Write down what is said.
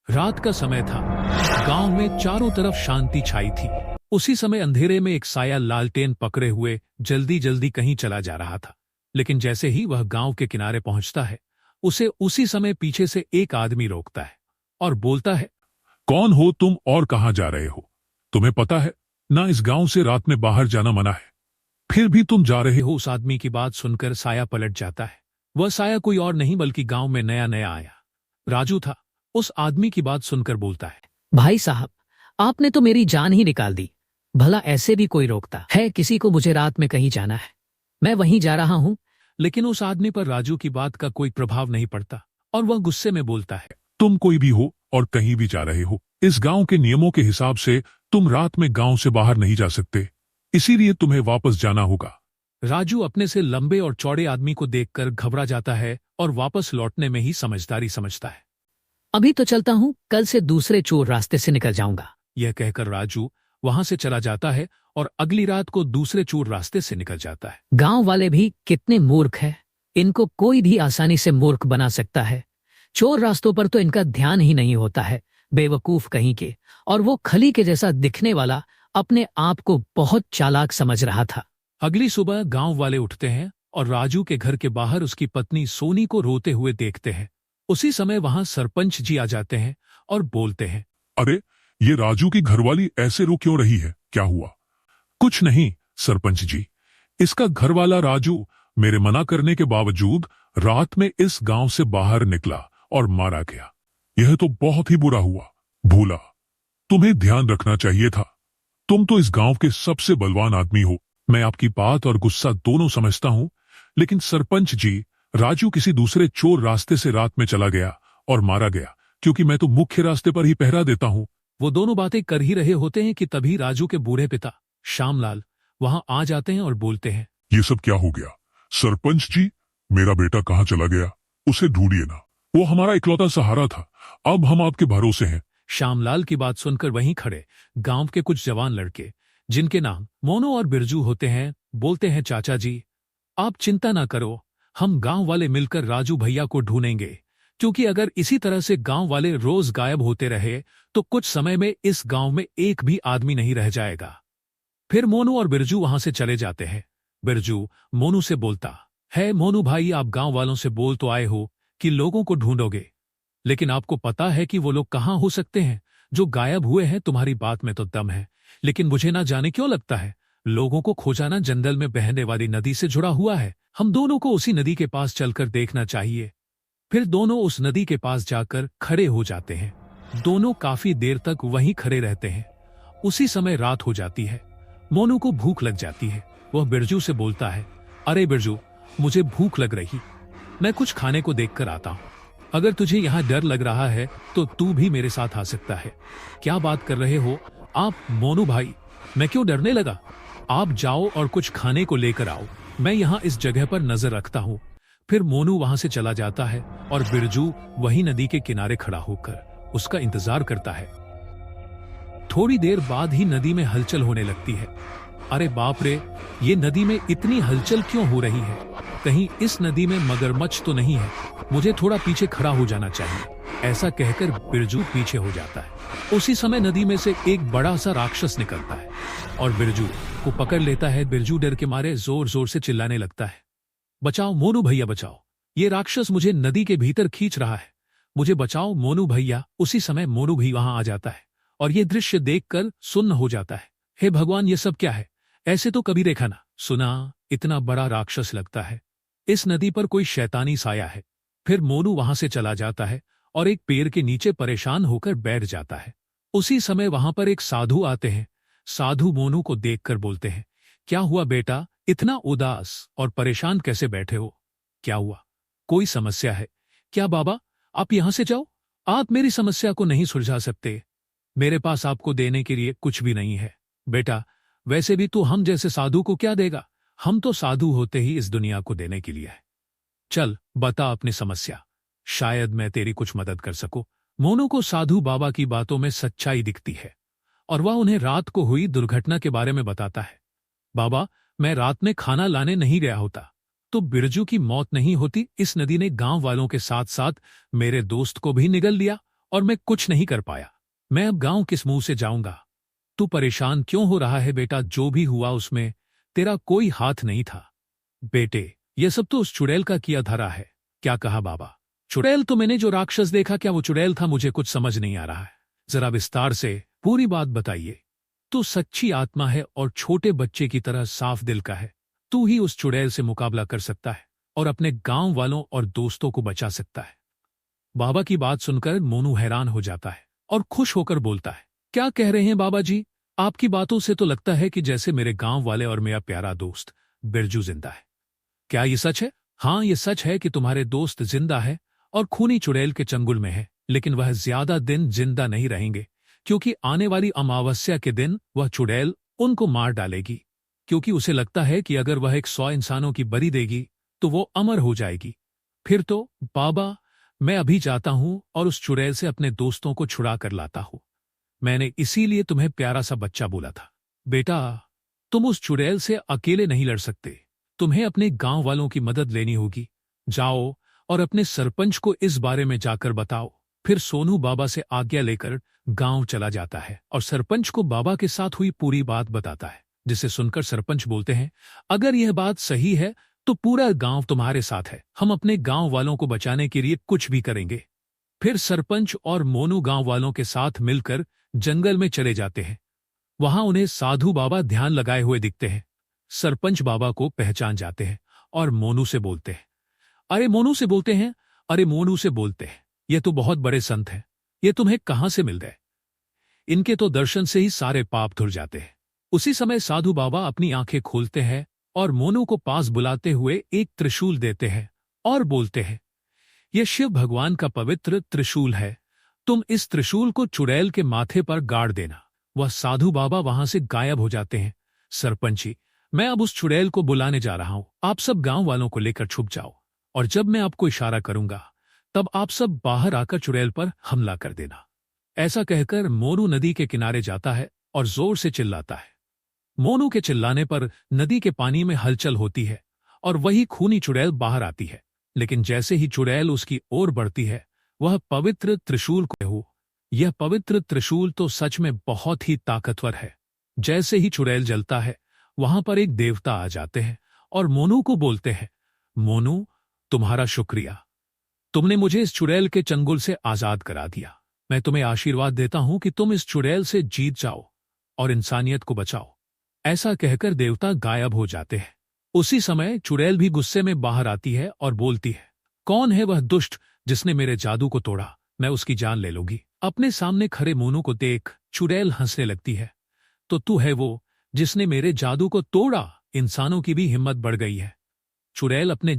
रात का समय था। गांव में चारों तरफ शांति छाई थी। उसी समय अंधेरे में एक साया लालटेन पकड़े हुए जल्दी जल्दी कहीं चला जा रहा था। लेकिन जैसे ही वह गांव के किनारे पहुंचता है, उसे उसी समय पीछे से एक आदमी रोकता है और बोलता है, कौन हो तुम और कहां जा रहे हो? तुम्हें पता है ना, इस गांव से रात में बाहर जाना मना है, फिर भी तुम जा रहे हो। उस आदमी की बात सुनकर साया पलट जाता है। वह साया कोई और नहीं बल्कि गांव में नया नया आया राजू था। उस आदमी की बात सुनकर बोलता है, भाई साहब, आपने तो मेरी जान ही निकाल दी। भला ऐसे भी कोई रोकता है किसी को? मुझे रात में कहीं जाना है, मैं वहीं जा रहा हूँ। लेकिन उस आदमी पर राजू की बात का कोई प्रभाव नहीं पड़ता और वह गुस्से में बोलता है, तुम कोई भी हो और कहीं भी जा रहे हो, इस गांव के नियमों के हिसाब से तुम रात में गांव से बाहर नहीं जा सकते, इसीलिए तुम्हें वापस जाना होगा। राजू अपने से लंबे और चौड़े आदमी को देखकर घबरा जाता है और वापस लौटने में ही समझदारी समझता है। अभी तो चलता हूँ, कल से दूसरे चोर रास्ते से निकल जाऊंगा। यह कहकर राजू वहां से चला जाता है और अगली रात को दूसरे चोर रास्ते से निकल जाता है। गांव वाले भी कितने मूर्ख हैं, इनको कोई भी आसानी से मूर्ख बना सकता है। चोर रास्तों पर तो इनका ध्यान ही नहीं होता है, बेवकूफ कहीं के। और वो खली के जैसा दिखने वाला अपने आप को बहुत चालाक समझ रहा था। अगली सुबह गांव वाले उठते हैं और राजू के घर के बाहर उसकी पत्नी सोनी को रोते हुए देखते हैं। उसी समय वहां सरपंच जी आ जाते हैं और बोलते हैं, अरे, ये राजू की घरवाली ऐसे रो क्यों रही है, क्या हुआ? कुछ नहीं सरपंच जी, इसका घरवाला राजू मेरे मना करने के बावजूद रात में इस गांव से बाहर निकला और मारा गया। यह तो बहुत ही बुरा हुआ। भूला, तुम्हें ध्यान रखना चाहिए था। तुम तो इस गांव के सबसे बलवान आदमी हो। मैं आपकी बात और गुस्सा दोनों समझता हूं, लेकिन सरपंच जी, राजू किसी दूसरे चोर रास्ते से रात में चला गया और मारा गया, क्योंकि मैं तो मुख्य रास्ते पर ही पहरा देता हूं। वो दोनों बातें कर ही रहे होते हैं कि तभी राजू के बूढ़े पिता श्यामलाल वहां आ जाते हैं और बोलते हैं, ये सब क्या हो गया? सरपंच जी, मेरा बेटा कहाँ चला गया? उसे ढूंढिए ना, वो हमारा इकलौता सहारा था। अब हम आपके भरोसे हैं। श्यामलाल की बात सुनकर वहीं खड़े गांव के कुछ जवान लड़के, जिनके नाम मोनू और बिरजू होते हैं, बोलते हैं, चाचा जी, आप चिंता ना करो, हम गांव वाले मिलकर राजू भैया को ढूंढेंगे। क्योंकि अगर इसी तरह से गांव वाले रोज गायब होते रहे तो कुछ समय में इस गांव में एक भी आदमी नहीं रह जाएगा। फिर मोनू और बिरजू वहां से चले जाते हैं। बिरजू मोनू से बोलता है, मोनू भाई, आप गांव वालों से बोल तो आए हो कि लोगों को ढूंढोगे, लेकिन आपको पता है कि वो लोग कहाँ हो सकते हैं जो गायब हुए हैं? तुम्हारी बात में तो दम है, लेकिन मुझे ना जाने क्यों लगता है लोगों को खोजाना जंगल में बहने वाली नदी से जुड़ा हुआ है। हम दोनों को उसी नदी के पास चलकर देखना चाहिए। फिर दोनों उस नदी के पास जाकर खड़े हो जाते हैं। दोनों काफी देर तक वहीं खड़े रहते हैं। उसी समय रात हो जाती है। मोनू को भूख लग जाती है। वह बिरजू से बोलता है, अरे बिरजू, मुझे भूख लग रही, मैं कुछ खाने को देखकर आता हूँ। अगर तुझे यहाँ डर लग रहा है तो तू भी मेरे साथ आ सकता है। क्या बात कर रहे हो आप मोनू भाई? मैं क्यों डरने लगा? आप जाओ और कुछ खाने को लेकर आओ, मैं यहाँ इस जगह पर नजर रखता हूँ। फिर मोनू वहां से चला जाता है और बिरजू वही नदी के किनारे खड़ा होकर उसका इंतजार करता है। थोड़ी देर बाद ही नदी में हलचल होने लगती है। अरे बाप रे, ये नदी में इतनी हलचल क्यों हो रही है? कहीं इस नदी में मगरमच्छ तो नहीं है? मुझे थोड़ा पीछे खड़ा हो जाना चाहिए। ऐसा कहकर बिरजू पीछे हो जाता है। उसी समय नदी में से एक बड़ा सा राक्षस निकलता है और बिरजू को पकड़ लेता है। बिरजू डर के मारे जोर जोर से चिल्लाने लगता है, बचाओ मोनू भैया बचाओ, ये राक्षस मुझे नदी के भीतर खींच रहा है, मुझे बचाओ मोनू भैया। उसी समय मोनू भी वहां आ जाता है और ये दृश्य देखकर सुन्न हो जाता है। हे भगवान, ये सब क्या है? ऐसे तो कभी देखा ना सुना, इतना बड़ा राक्षस लगता है। इस नदी पर कोई शैतानी साया है। फिर मोनू वहां से चला जाता है और एक पेड़ के नीचे परेशान होकर बैठ जाता है। उसी समय वहां पर एक साधु आते हैं। साधु मोनू को देखकर बोलते हैं, क्या हुआ बेटा, इतना उदास और परेशान कैसे बैठे हो? क्या हुआ, कोई समस्या है क्या? बाबा, आप यहां से जाओ, आप मेरी समस्या को नहीं सुलझा सकते। मेरे पास आपको देने के लिए कुछ भी नहीं है। बेटा, वैसे भी तू हम जैसे साधु को क्या देगा? हम तो साधु होते ही इस दुनिया को देने के लिए है। चल बता अपनी समस्या, शायद मैं तेरी कुछ मदद कर सकूं। मोनू को साधु बाबा की बातों में सच्चाई दिखती है और वह उन्हें रात को हुई दुर्घटना के बारे में बताता है। बाबा, मैं रात में खाना लाने नहीं गया होता तो बिरजू की मौत नहीं होती। इस नदी ने गांव वालों के साथ साथ मेरे दोस्त को भी निगल लिया और मैं कुछ नहीं कर पाया। मैं अब गांव किस मुंह से जाऊंगा? तू परेशान क्यों हो रहा है बेटा? जो भी हुआ उसमें तेरा कोई हाथ नहीं था। बेटे, ये सब तो उस चुड़ैल का किया धरा है। क्या कहा बाबा? चुड़ैल तो मैंने जो राक्षस देखा, क्या वो चुड़ैल था? मुझे कुछ समझ नहीं आ रहा है, जरा विस्तार से पूरी बात बताइए। तू सच्ची आत्मा है और छोटे बच्चे की तरह साफ दिल का है। तू ही उस चुड़ैल से मुकाबला कर सकता है और अपने गांव वालों और दोस्तों को बचा सकता है। बाबा की बात सुनकर मोनू हैरान हो जाता है और खुश होकर बोलता है, क्या कह रहे हैं बाबा जी? आपकी बातों से तो लगता है कि जैसे मेरे गांव वाले और मेरा प्यारा दोस्त बिरजू जिंदा है। क्या ये सच है? हाँ, ये सच है कि तुम्हारे दोस्त जिंदा है और खूनी चुड़ैल के चंगुल में है, लेकिन वह ज्यादा दिन जिंदा नहीं रहेंगे, क्योंकि आने वाली अमावस्या के दिन वह चुड़ैल उनको मार डालेगी, क्योंकि उसे लगता है कि अगर वह 100 इंसानों की बलि देगी तो वो अमर हो जाएगी। फिर तो बाबा, मैं अभी जाता हूं और उस चुड़ैल से अपने दोस्तों को छुड़ा कर लाता हूं। मैंने इसीलिए तुम्हें प्यारा सा बच्चा बोला था। बेटा, तुम उस चुड़ैल से अकेले नहीं लड़ सकते, तुम्हें अपने गांव वालों की मदद लेनी होगी। जाओ और अपने सरपंच को इस बारे में जाकर बताओ। फिर सोनू बाबा से आज्ञा लेकर गांव चला जाता है और सरपंच को बाबा के साथ हुई पूरी बात बताता है, जिसे सुनकर सरपंच बोलते हैं, अगर यह बात सही है तो पूरा गांव तुम्हारे साथ है। हम अपने गांव वालों को बचाने के लिए कुछ भी करेंगे। फिर सरपंच और मोनू गांव वालों के साथ मिलकर जंगल में चले जाते हैं। वहां उन्हें साधु बाबा ध्यान लगाए हुए दिखते हैं। सरपंच बाबा को पहचान जाते हैं और मोनू से बोलते हैं, अरे मोनू से बोलते हैं, अरे मोनू से बोलते हैं, ये तो बहुत बड़े संत हैं। ये तुम्हें कहां से मिल गए? इनके तो दर्शन से ही सारे पाप धुल जाते हैं। उसी समय साधु बाबा अपनी आंखें खोलते हैं और मोनू को पास बुलाते हुए एक त्रिशूल देते हैं और बोलते हैं, यह शिव भगवान का पवित्र त्रिशूल है। तुम इस त्रिशूल को चुड़ैल के माथे पर गाड़ देना। वह साधु बाबा वहां से गायब हो जाते हैं। सरपंच जी, मैं अब उस चुड़ैल को बुलाने जा रहा हूं। आप सब गांव वालों को लेकर छुप जाओ और जब मैं आपको इशारा करूंगा तब आप सब बाहर आकर चुड़ैल पर हमला कर देना। ऐसा कहकर मोनू नदी के किनारे जाता है और जोर से चिल्लाता है। मोनू के चिल्लाने पर नदी के पानी में हलचल होती है और वही खूनी चुड़ैल बाहर आती है। लेकिन जैसे ही चुड़ैल उसकी ओर बढ़ती है, वह पवित्र त्रिशूल को यह पवित्र त्रिशूल तो सच में बहुत ही ताकतवर है। जैसे ही चुड़ैल जलता है, वहां पर एक देवता आ जाते हैं और मोनू को बोलते हैं, मोनू, तुम्हारा शुक्रिया। तुमने मुझे इस चुड़ैल के चंगुल से आजाद करा दिया। मैं तुम्हें आशीर्वाद देता हूं कि तुम इस चुड़ैल से जीत जाओ और इंसानियत को बचाओ। ऐसा कहकर देवता गायब हो जाते हैं। उसी समय चुड़ैल भी गुस्से में बाहर आती है और बोलती है, कौन है वह दुष्ट जिसने मेरे जादू को तोड़ा? मैं उसकी जान ले लूंगी। अपने सामने खड़े मोनू को देख चुड़ैल हंसने लगती है, तो तू है वो जिसने मेरे जादू को तोड़ा? इंसानों की भी हिम्मत बढ़ गई है। चुड़ैल अपने